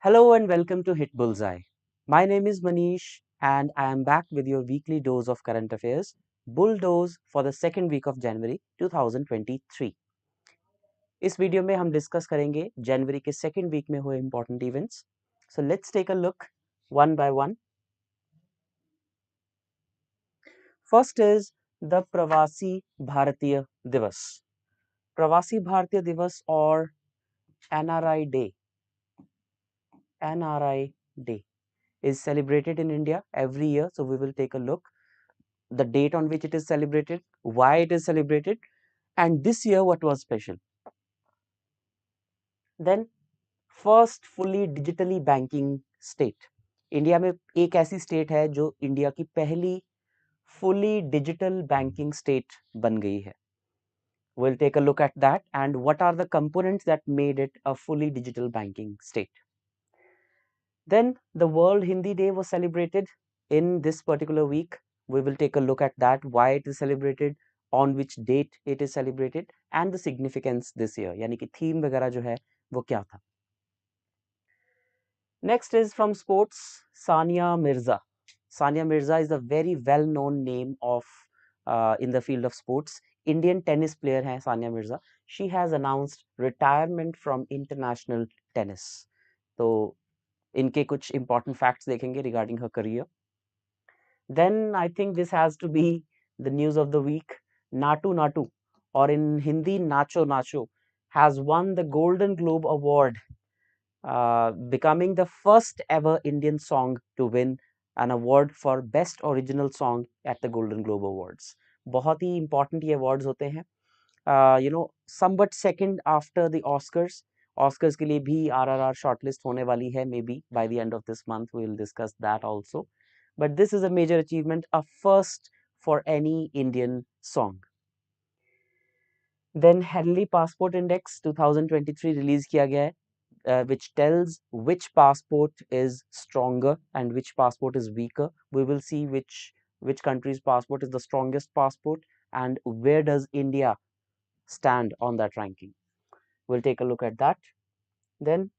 Hello and welcome to HitBullsEye. My name is Manish and I am back with your weekly dose of current affairs, bulldoze for the second week of January 2023. इस video में हम discuss करेंगे जनवरी के second week में हुए important events. So let's take a look one by one. First is the प्रवासी भारतीय दिवस. प्रवासी भारतीय दिवस or NRI Day. NRI Day is celebrated in India every year. So we will take a look the date on which it is celebrated, why it is celebrated, and this year what was special. Then first fully digitally banking state. India में एक ऐसी state है जो India की पहली fully digital banking state बन गई है. We'll take a look at that and what are the components that made it a fully digital banking state. Then the World Hindi Day was celebrated in this particular week. We will take a look at that, why it is celebrated, on which date it is celebrated, and the significance this year. यानी कि theme वगैरह जो है वो क्या था. Next is from sports, Sania Mirza. Sania Mirza is a very well-known name of in the field of sports. Indian tennis player है Sania Mirza. She has announced retirement from international tennis. तो इनके कुछ important facts देखेंगे regarding her career. Then I think this has to be the news of the week. Natu Natu, or in Hindi Nacho Nacho, has won the Golden Globe Award, becoming the first ever Indian song to win an award for Best Original Song at the Golden Globe Awards. बहुत ही important ये awards होते हैं. Somewhat second after the Oscars. Oscars के लिए भी RRR shortlist होने वाली है, maybe by the end of this month we will discuss that also. But this is a major achievement, a first for any Indian song. Then Henley Passport Index 2023 release किया गया है, which tells which passport is stronger and which passport is weaker. We will see which country's passport is the strongest passport and where does India stand on that ranking. We'll take a look at that. Then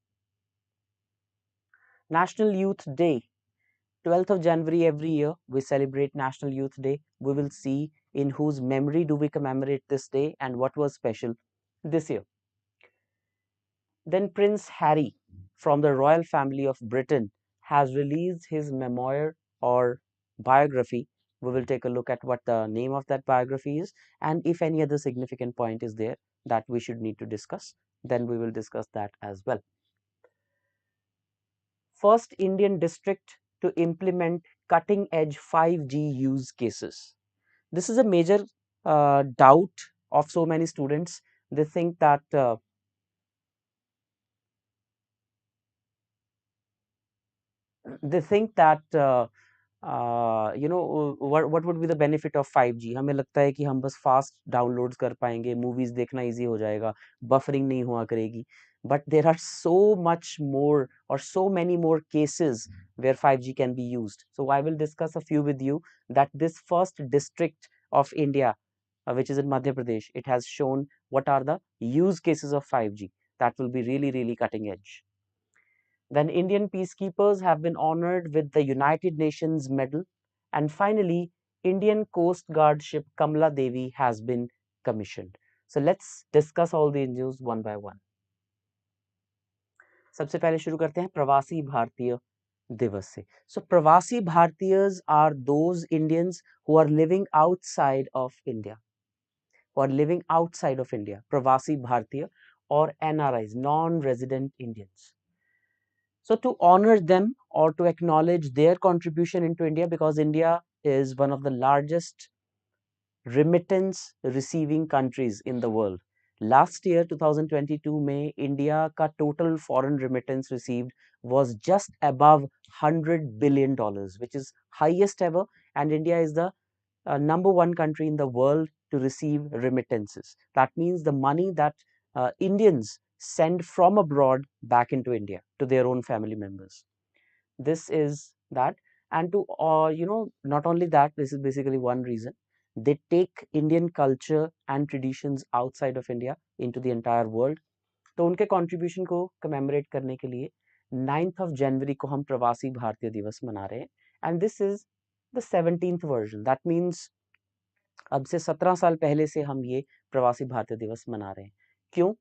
National Youth Day, 12th of January every year we celebrate National Youth Day. We will see in whose memory do we commemorate this day and what was special this year. Then Prince Harry from the royal family of Britain has released his memoir or biography. We will take a look at what the name of that biography is and if any other significant point is there that we should need to discuss, then we will discuss that as well. First Indian district to implement cutting edge 5G use cases. This is a major doubt of so many students. They think that what would be the benefit of 5G. हमें लगता है कि हम बस fast downloads कर पाएंगे, movies देखना easy हो जाएगा, बफरिंग नहीं हुआ करेगी. But there are so much more or so many more cases where 5G can be used. So I will discuss a few with you that this first district of India, which is in Madhya Pradesh, it has shown what are the use cases of 5G. That will be really, really cutting edge. Then Indian peacekeepers have been honored with the United Nations Medal. And finally, Indian Coast Guard ship Kamla Devi has been commissioned. So let's discuss all these news one by one. सबसे पहले शुरू करते हैं प्रवासी भारतीय दिवस से. So प्रवासी भारतीयs are those Indians who are living outside of India. प्रवासी भारतीय or NRIs, non-resident Indians. So to honor them or to acknowledge their contribution into India, because India is one of the largest remittance receiving countries in the world. Last year 2022 में India का total foreign remittance received was just above $100 billion, which is highest ever, and India is the number one country in the world to receive remittances. That means the money that Indians send from abroad back into India to their own family members. This is that, and to not only that, this is basically one reason. They take Indian culture and traditions outside of India into the entire world. तो उनके contribution को commemorate करने के लिए 9th of January को हम प्रवासी भारतीय दिवस मना रहे हैं, and this is the 17th version. That means अब से 17 साल पहले से हम ये प्रवासी भारतीय दिवस मना रहे हैं। क्यों?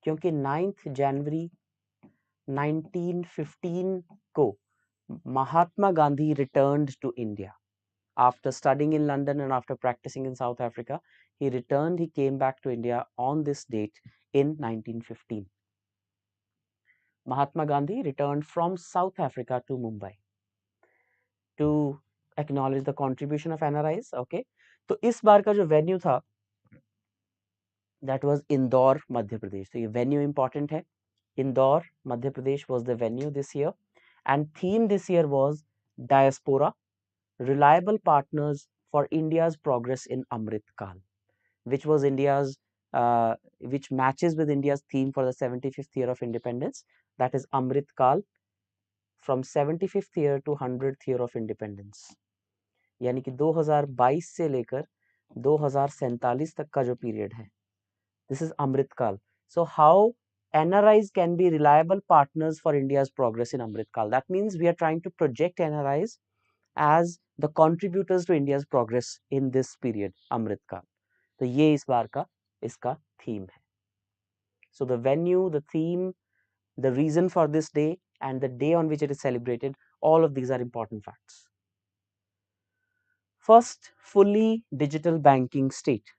क्योंकि 9th जनवरी 1915 को Mahatma Gandhi returned to India after studying in London and after practicing in South Africa. He came back to India on this date in 1915. Mahatma Gandhi returned from South Africa to Mumbai to acknowledge the contribution of NRIs. Okay, तो इस बार का जो venue था that was Indore Madhya Pradesh. तो ये venue important है। Indore Madhya Pradesh was the venue this year, and theme this year was diaspora, reliable partners for India's progress in Amrit Kal, which was which matches with India's theme for the 75th year of independence, that is Amrit Kal, from 75th year to 100th year of independence। यानी कि 2022 से लेकर 2047 तक का जो period है, this is Amrit Kal। So how NRIs can be reliable partners for India's progress in Amrit Kal? That means we are trying to project NRIs as the contributors to India's progress in this period, Amrit Kal। तो ये इस बार का इसका theme है। So the venue, the theme, the reason for this day, and the day on which it is celebrated, all of these are important facts। First, fully digital banking state।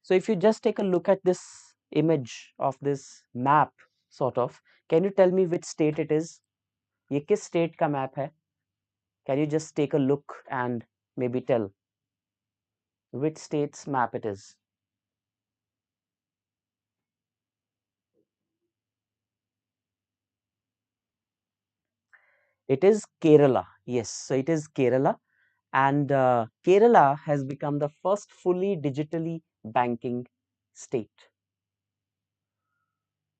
So if you just take a look at this image of this map, sort of, can you tell me which state it is? ये किस state का map है? Can you just take a look and maybe tell which state's map it is? It is Kerala. Yes, so it is Kerala, and Kerala has become the first fully digitally banking state।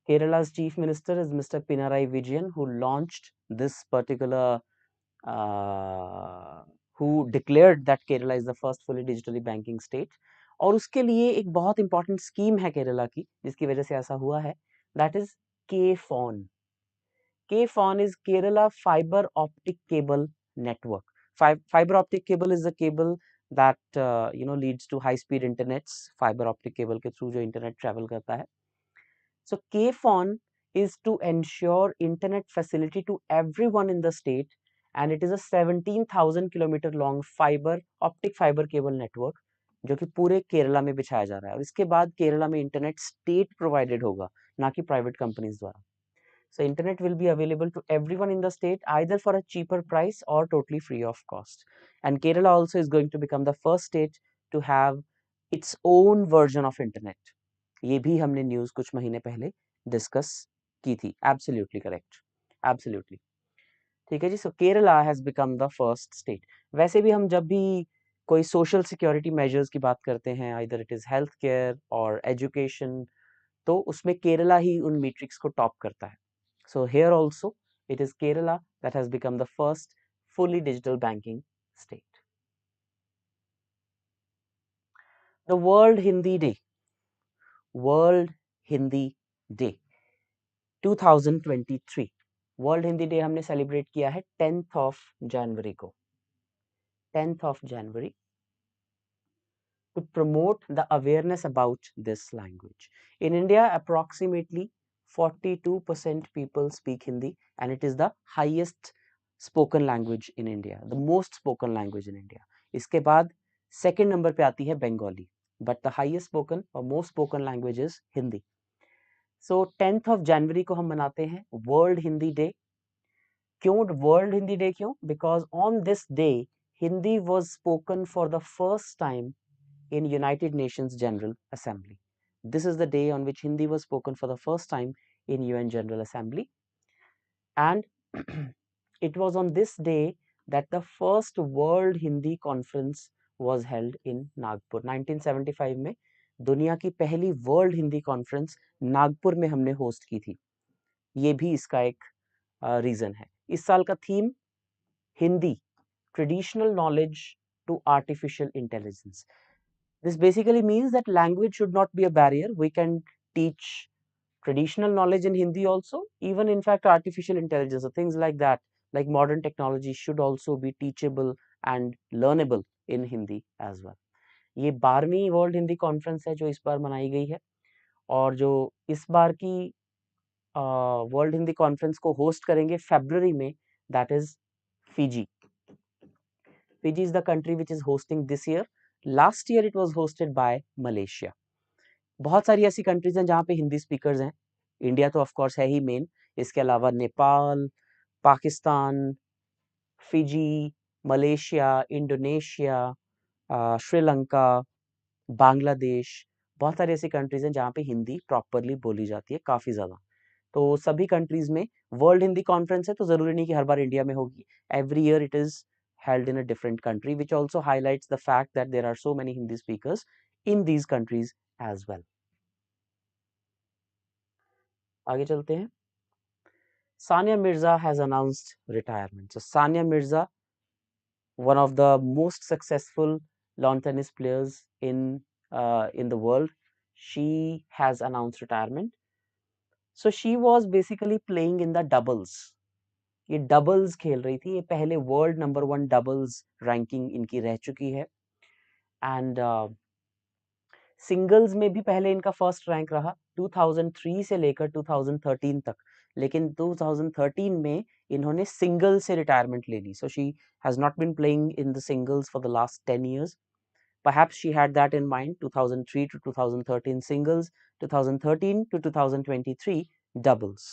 Kerala's chief minister is Mr. Pinarayi Vijayan, who launched this particular, who declared that Kerala is the first fully digitally banking state। और उसके लिए एक बहुत important scheme है केरला की, जिसकी वजह से ऐसा हुआ है, दैट इज के phone. K-FON is Kerala Fiber Optic Cable Network. Fiber optic cable is the cable that leads to high-speed internets. Fiber optic cable के through जो internet travel करता है. So K-FON is to ensure internet facility to everyone in the state, and it is a 17,000 kilometer long optic fiber cable network जो कि पूरे केरला में बिछाया जा रहा है। और इसके बाद केरला में इंटरनेट स्टेट प्रोवाइडेड होगा, ना कि प्राइवेट कंपनीज द्वारा। So internet will be available to everyone in the state either for a cheaper price or totally free of cost. And Kerala also is going to become the first state to have its own version of internet. ये भी हमने news कुछ महीने पहले discuss की थी। Absolutely correct. Absolutely. ठीक है जी। So Kerala has become the first state. वैसे भी हम जब भी कोई social security measures की बात करते हैं, either it is healthcare or education, तो उसमें केरला ही उन मैट्रिक्स को टॉप करता है। So here also it is Kerala that has become the first fully digital banking state। The World Hindi Day, World Hindi Day 2023। World Hindi Day हमने celebrate किया है 10th of January को, 10th of January, to promote the awareness about this language। In India, approximately 42% people speak Hindi, and it is the highest spoken language in India, the most spoken language in India। इसके बाद second number पे आती है Bengali, but the highest spoken or most spoken language is Hindi। So 10th of January को हम मनाते हैं World Hindi Day। क्यों World Hindi Day क्यों? Because on this day Hindi was spoken for the first time in United Nations General Assembly। This is the day on which Hindi was spoken for the first time in UN General Assembly, and it was on this day that the first World Hindi Conference was held in Nagpur। 1975 में दुनिया की पहली world Hindi conference Nagpur में हमने host की थी। ये भी इसका एक रीजन है। इस साल का theme Hindi, traditional knowledge to artificial intelligence. This basically means that language should not be a barrier. We can teach traditional knowledge in Hindi also, even in fact artificial intelligence or things like that, like modern technology should also be teachable and learnable in Hindi as well. ये 12वीं world Hindi conference है जो इस बार मनाई गई है, और जो इस बार की वर्ल्ड हिंदी कॉन्फ्रेंस को होस्ट करेंगे फरवरी में, that is Fiji. Fiji is the country which is hosting this year. Last year it was hosted by Malaysia. बहुत सारी ऐसी कंट्रीज हैं जहाँ पे हिंदी स्पीकर्स हैं. इंडिया तो ऑफ कोर्स है ही मेन, इसके अलावा Nepal, Pakistan, Fiji, Malaysia, Indonesia, Sri Lanka, Bangladesh, बहुत सारी ऐसी कंट्रीज हैं जहाँ पे हिंदी प्रॉपरली बोली जाती है काफ़ी ज़्यादा. तो सभी कंट्रीज में वर्ल्ड हिंदी कॉन्फ्रेंस है, तो ज़रूरी नहीं कि हर बार इंडिया में होगी. Every year it is held in a different country, which also highlights the fact that there are so many Hindi speakers in these countries as well. आगे चलते हैं. Sania Mirza has announced retirement. So Sania Mirza, one of the most successful lawn tennis players in the world, she has announced retirement. So she was basically playing in the doubles. ये doubles खेल रही थी. ये पहले world number 1 doubles ranking इनकी रह चुकी है, एंड सिंगल्स में भी पहले इनका फर्स्ट रैंक रहा 2003 से लेकर 2013 तक. लेकिन 2013 में इन्होंने सिंगल से रिटायरमेंट ले ली. So she has not been playing in the singles for the last 10 years. Perhaps she had that in mind. 2003 to 2013 singles, 2013 to 2023 doubles.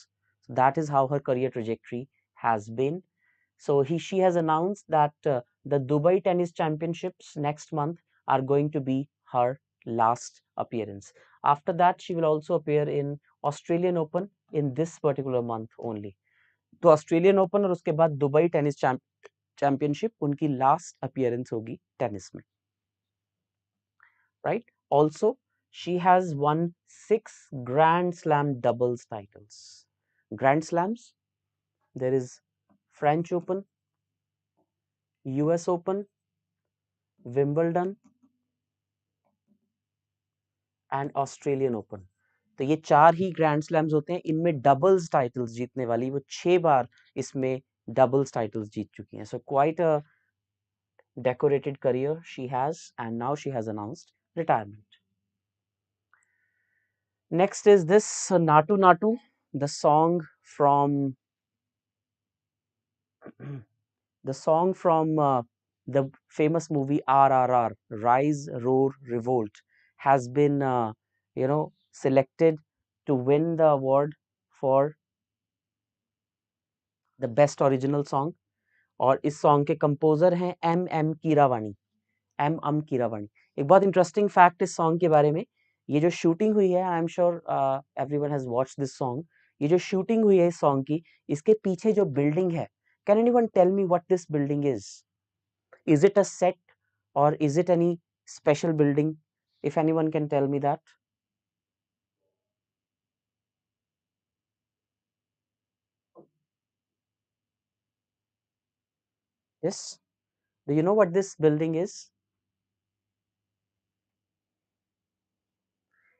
So that is how her career trajectory has been. So she has announced that the Dubai Tennis Championships next month are going to be her last appearance. After that, she will also appear in Australian Open in this particular month only. तो Australian open और उसके बाद Dubai tennis championship उनकी last appearance होगी tennis में. Right? Also, she has won 6 Grand Slam doubles titles. Grand Slams, there is French Open, US Open, Wimbledon and Australian Open. तो ये 4 ही grand slams होते हैं. इनमें डबल्स टाइटल्स जीतने वाली वो 6 बार इसमें डबल्स टाइटल्स जीत चुकी हैं. So quite a decorated career she has, and now she has announced retirement. Next is this Natu Natu, the song from the famous movie RRR, Rise, Roar, Revolt, has been selected to win the award for the best original song. और इस song के composer हैं M कीरावाणी. एक बहुत interesting fact इस song के बारे में, ये जो शूटिंग हुई है, I am sure everyone has watched this song. ये जो शूटिंग हुई है इस सॉन्ग की, इसके पीछे जो बिल्डिंग है, can anyone tell me what this building is? Is it a set or is it any special building? If anyone can tell me that. Yes. Do you know what this building is?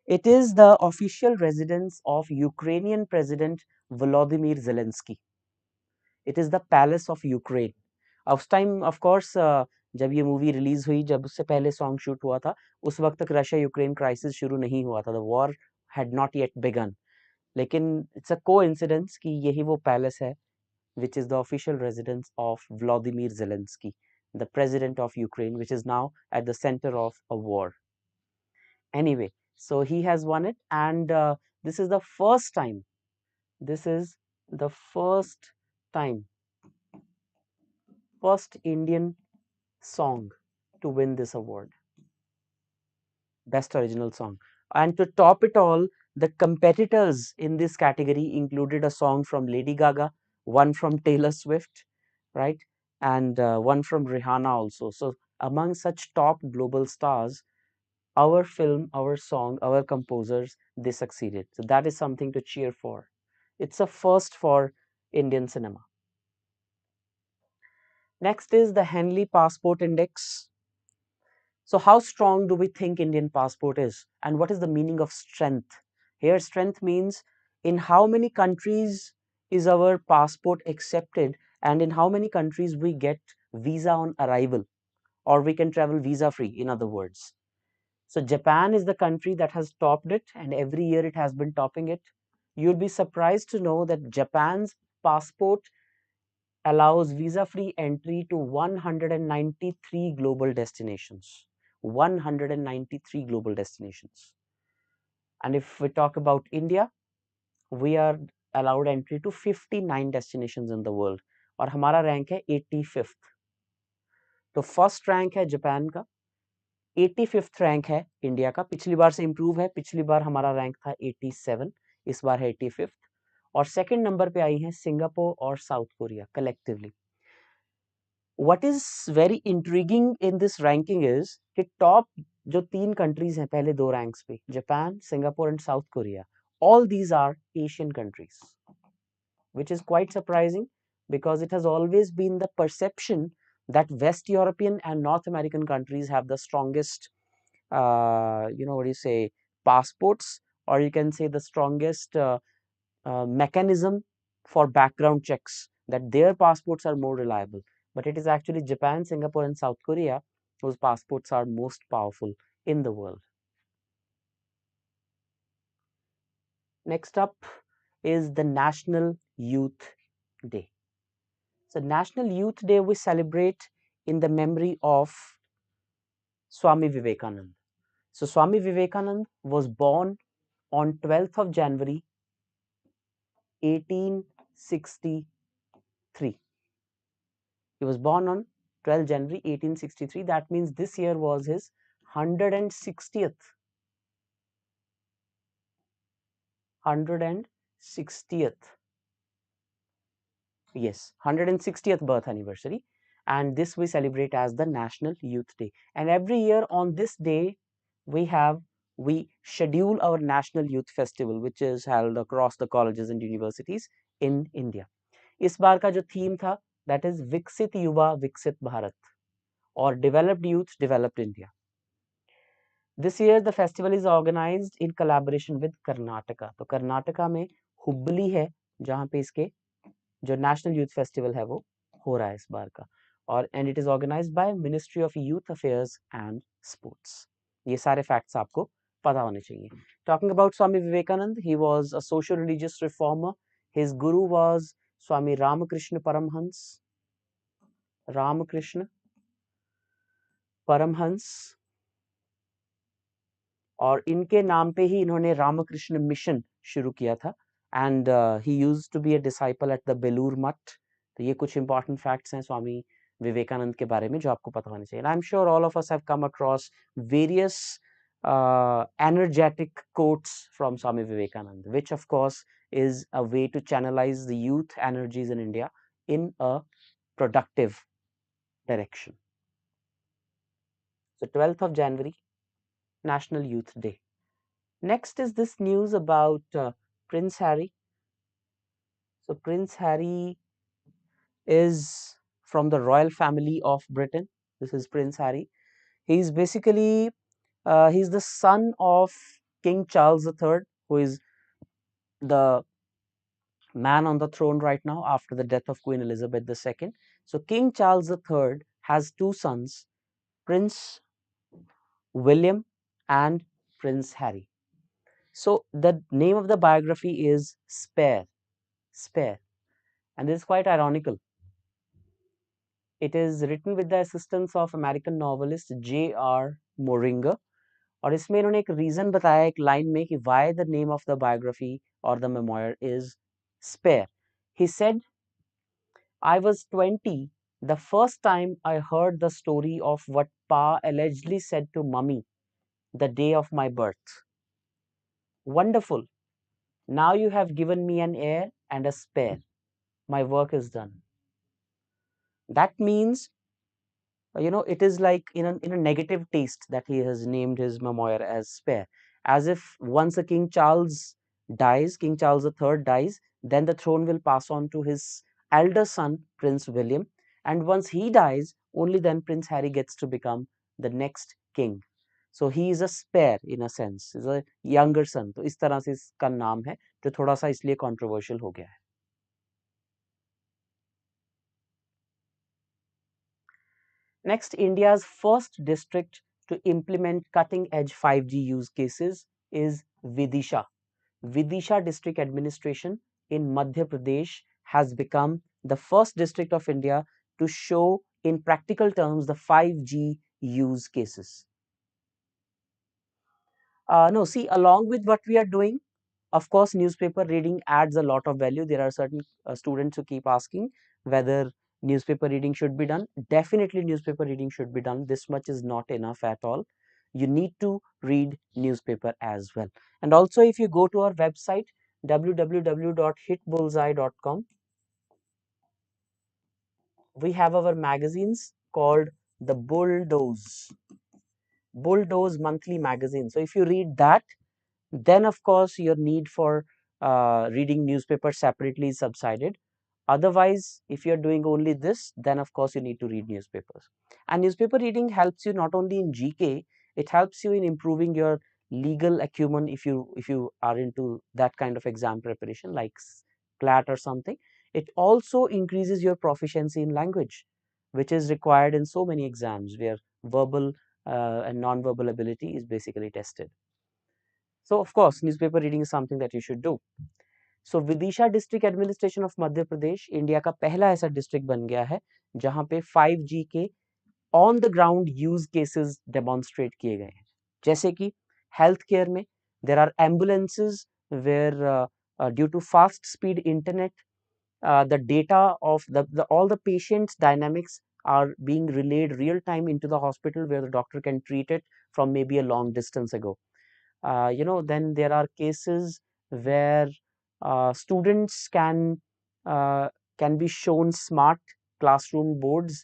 It is the official residence of Ukrainian President Volodymyr Zelensky. It is the palace of Ukraine. उस time of course जब ये movie release हुई, जब उससे पहले song shoot हुआ था, उस वक्त तक रशिया यूक्रेन क्राइसिस शुरू नहीं हुआ था. The war had not yet begun. लेकिन इट्स अ कोइंसिडेंस कि यही वो पैलेस है which is the official residence of Vladimir Zelensky, the president of Ukraine, which is now at the center of a war. Anyway, so he has won it, and this is the first time. This is the time, first Indian song to win this award, Best Original Song. And to top it all, the competitors in this category included a song from Lady Gaga, one from Taylor Swift, right? And one from Rihanna also. So among such top global stars, our film, our song, our composers, they succeeded. So that is something to cheer for. It's a first for Indian cinema. Next is the Henley Passport Index. So how strong do we think Indian passport is? And what is the meaning of strength? Here strength means In how many countries is our passport accepted, and in how many countries we get visa on arrival, or we can travel visa free, in other words. So Japan is the country that has topped it, and every year it has been topping it. You'll be surprised to know that Japan's passport allows visa-free entry to 193 global destinations. 193 global destinations. And if we talk about India, we are allowed entry to 59 destinations in the world. और हमारा rank है 85th. तो first rank है Japan का, 85th rank है India का. पिछली बार से इम्प्रूव है. पिछली बार हमारा रैंक था 87, इस बार है 85th. और सेकंड नंबर पे आई है सिंगापुर और south Korea collectively. What is very intriguing in this ranking is कि टॉप जो 3 कंट्रीज हैं पहले 2 रैंक्स पे, Japan, Singapore and south Korea, all these are Asian countries, which is quite surprising because it has always been the perception that West European and North American countries have the strongest, what do you say, passports, or you can say the strongest mechanism for background checks, that their passports are more reliable. But it is actually Japan, Singapore, and South Korea whose passports are most powerful in the world. Next up is the National Youth Day. So National Youth Day we celebrate in the memory of Swami Vivekananda. So Swami Vivekananda was born on 12th of January 1863. He was born on 12th January 1863. That means this year was his 160th 160th, yes, 160th birth anniversary, and this we celebrate as the National Youth Day. And every year on this day we schedule our National Youth Festival, which is held across the colleges and universities in India. इस बार का जो theme था, that is विकसित युवा विकसित Bharat, or developed youth developed India. This year the festival is organized in collaboration with Karnataka. तो कर्नाटका में हुबली है जहाँ पे इसके जो नेशनल यूथ फेस्टिवल है वो हो रहा है इस बार का, और and it is organised by ministry of youth affairs and sports. ये सारे फैक्ट्स आपको पता होने चाहिए. Talking about Swami Vivekananda, he was a social religious reformer. His guru was Swami Ramakrishna Paramhansa. Ramakrishna Paramhansa, और इनके नाम पे ही इन्होंने रामकृष्ण मिशन शुरू किया था. And he used to be a disciple at the Belur Math. तो ये कुछ इंपॉर्टेंट फैक्ट्स हैं स्वामी विवेकानंद के बारे में जो आपको पता होने चाहिए. I am sure all of us have come across various energetic quotes from Swami Vivekananda, which of course is a way to channelize the youth energies in India in a productive direction. So 12th of January, National Youth Day. Next is this news about Prince Harry. So Prince Harry is from the royal family of Britain. This is Prince Harry. He's basically he's the son of King Charles III, who is the man on the throne right now after the death of Queen Elizabeth II. So King Charles III has two sons, Prince William and Prince Harry. So the name of the biography is Spare. Spare. And this is quite ironical. It is written with the assistance of American novelist J.R. Mooringer. और इसमें इन्होंने एक reason बताया एक line में कि why the name of the biography or the memoir is Spare. He said, I was 20 the first time I heard the story of what Pa allegedly said to Mummy the day of my birth. Wonderful. Now you have given me an heir and a spare. My work is done. That means, it is like in a negative taste that he has named his memoir as Spare. As if once a King Charles dies, King Charles III dies, then the throne will pass on to his elder son, Prince William. And once he dies, only then Prince Harry gets to become the next king. So he is a spare in a sense, is a younger son, तो इस तरह से इसका नाम है, जो थोड़ा सा इसलिए कंट्रोवर्शियल हो गया है। Next, India's first district to implement cutting-edge 5G use cases is Vidisha. Vidisha District Administration in Madhya Pradesh has become the first district of India to show in practical terms the 5G use cases. No, see, along with what we are doing, of course, newspaper reading adds a lot of value. There are certain students who keep asking whether newspaper reading should be done. Definitely, newspaper reading should be done. This much is not enough at all. You need to read newspaper as well. And also, if you go to our website, www.hitbullseye.com, we have our magazines called the Bulldoze monthly magazine. So if you read that, then of course your need for reading newspaper separately is subsided. Otherwise, if you're doing only this, then of course you need to read newspapers. And newspaper reading helps you not only in GK, it helps you in improving your legal acumen if you are into that kind of exam preparation like CLAT or something. It also increases your proficiency in language, which is required in so many exams where verbal and non-verbal ability is basically tested. So of course, newspaper reading is something that you should do. So Vidisha district administration of Madhya Pradesh India का पहला ऐसा district बन गया है जहां पे 5G के on the ground use cases demonstrate किए गए हैं, जैसे कि हेल्थ केयर में there are ambulances where due to fast speed internet the data of all the patients dynamics are being relayed real time into the hospital where the doctor can treat it from maybe a long distance ago. Then there are cases where students can be shown smart classroom boards.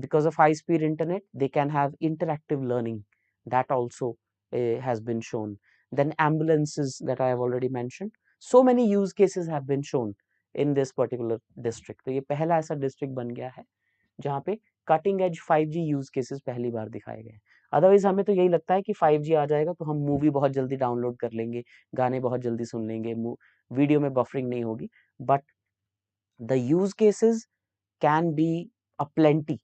Because of high speed internet, they can have interactive learning. That also has been shown. Then ambulances that I have already mentioned. So many use cases have been shown in this particular district. तो ये पहला ऐसा district बन गया है जहाँ पे cutting edge 5G use cases पहली बार दिखाए गए हैं। अदरवाइज हमें तो यही लगता है कि 5G आ जाएगा तो हम मूवी बहुत जल्दी डाउनलोड कर लेंगे, गाने बहुत जल्दी सुन लेंगे, वीडियो में बफरिंग नहीं होगी, but the use cases can be a plenty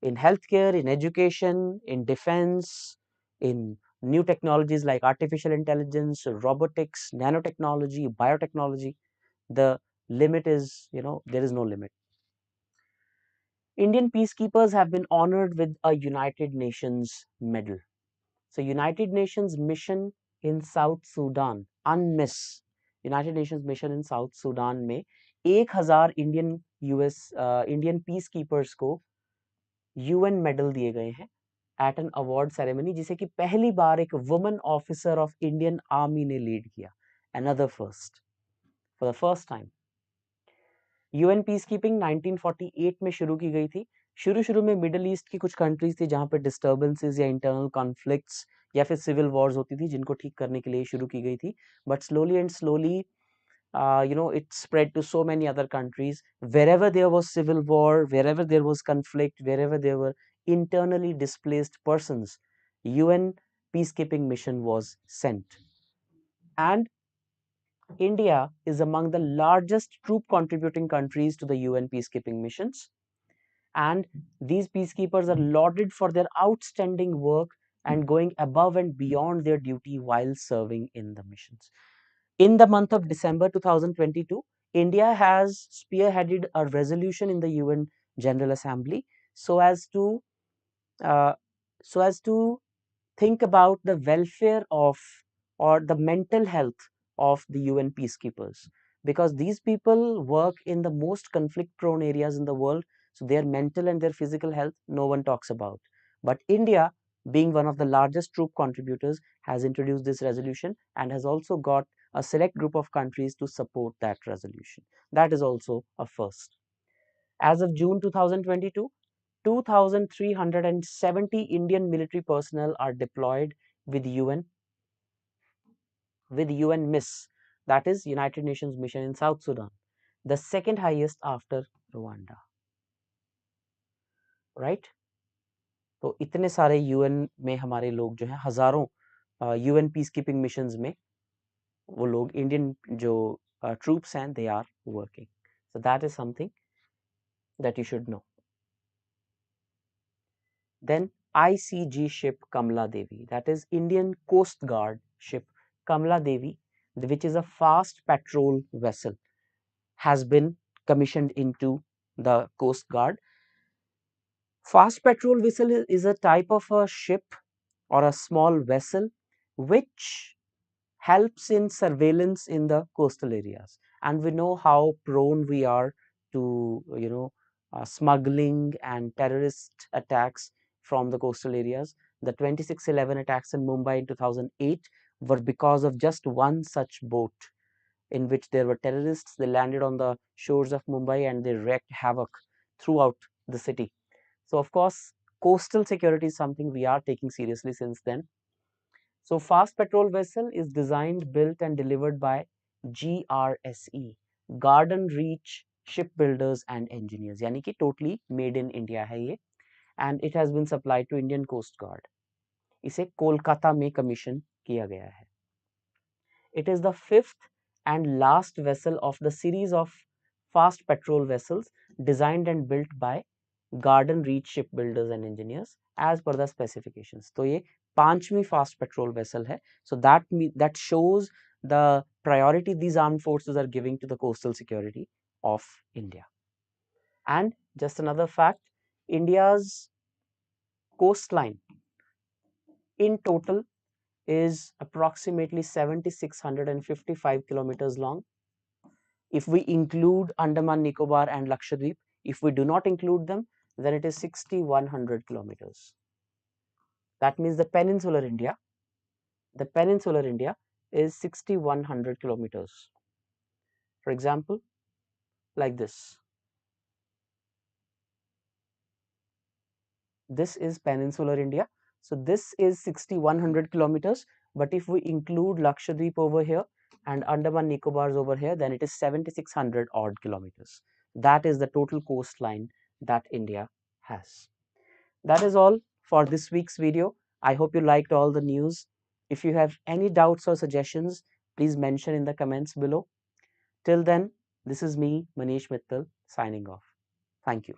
in healthcare, in education, in defense, in new technologies like artificial intelligence, robotics, nanotechnology, biotechnology. The limit is, there is no limit. Indian peacekeepers have been honored with a United Nations medal. So United Nations mission in South Sudan, UNMISS, United Nations mission in South Sudan में 1000 Indian peace keepers को UN medal दिए गए हैं eight an award ceremony, जिसे कि पहली बार एक woman officer of Indian army ने लीड किया, another first, for the first time. UN peace keeping 1948 में शुरू की गई थी। शुरू में मिडल ईस्ट की कुछ कंट्रीज थी जहां पे डिस्टर्बेंसेस या इंटरनल कॉन्फ्लिक्ट्स या फिर सिविल वॉर्स होती थी, जिनको ठीक करने के लिए शुरू की गई थी, but slowly and slowly it spread to so many other countries. Wherever there was civil war, wherever there was conflict, wherever there were internally displaced persons, UN peacekeeping mission was sent. And India is among the largest troop contributing countries to the UN peacekeeping missions. And these peacekeepers are lauded for their outstanding work and going above and beyond their duty while serving in the missions. In the month of December 2022, India has spearheaded a resolution in the UN General Assembly so as to uh, so as to think about the welfare of or the mental health of the UN peacekeepers, because these people work in the most conflict prone areas in the world, so their mental and their physical health no one talks about. But India, being one of the largest troop contributors, has introduced this resolution and has also got a select group of countries to support that resolution. That is also a first. As of June 2022, 2,370 Indian military personnel are deployed with UN MISS, that is United Nations mission in South Sudan, the second highest after Rwanda. Right? तो इतने सारे UN में हमारे लोग जो हैं, हजारों UN peace keeping missions में वो लोग इंडियन जो ट्रूप्स हैं, they are working. So that is something that you should know. Then ICG ship Kamla Devi, that is Indian Coast Guard ship Kamla Devi, which is a fast patrol vessel, has been commissioned into the Coast Guard. Fast patrol vessel is a type of a ship or a small vessel which helps in surveillance in the coastal areas, and we know how prone we are to smuggling and terrorist attacks from the coastal areas. The 26/11 attacks in Mumbai in 2008 were because of just one such boat in which there were terrorists. They landed on the shores of Mumbai and they wreaked havoc throughout the city. So of course coastal security is something we are taking seriously since then. So fast patrol vessel is designed, built and delivered by GRSE, Garden Reach Shipbuilders and Engineers, यानी कि totally made in India है ये, and it has been supplied to Indian Coast Guard. इसे कोलकाता में commission किया गया है. It is the fifth and last vessel of the series of fast patrol vessels designed and built by Garden Reach Shipbuilders and Engineers as per the specifications. तो ये पांचवी fast patrol vessel है. So that shows the priority these armed forces are giving to the coastal security of India. And just another fact, India's coastline in total is approximately 7,655 kilometers long. If we include Andaman, Nicobar and Lakshadweep, if we do not include them, then it is 6,100 kilometers. That means the peninsular India is 6,100 kilometers. For example, like this. This is peninsular India. So this is 6,100 kilometers. But if we include Lakshadweep over here and Andaman Nicobars over here, then it is 7,600 odd kilometers. That is the total coastline that India has. That is all for this week's video. I hope you liked all the news. If you have any doubts or suggestions, please mention in the comments below. Till then, this is me, Manish Mittal, signing off. Thank you.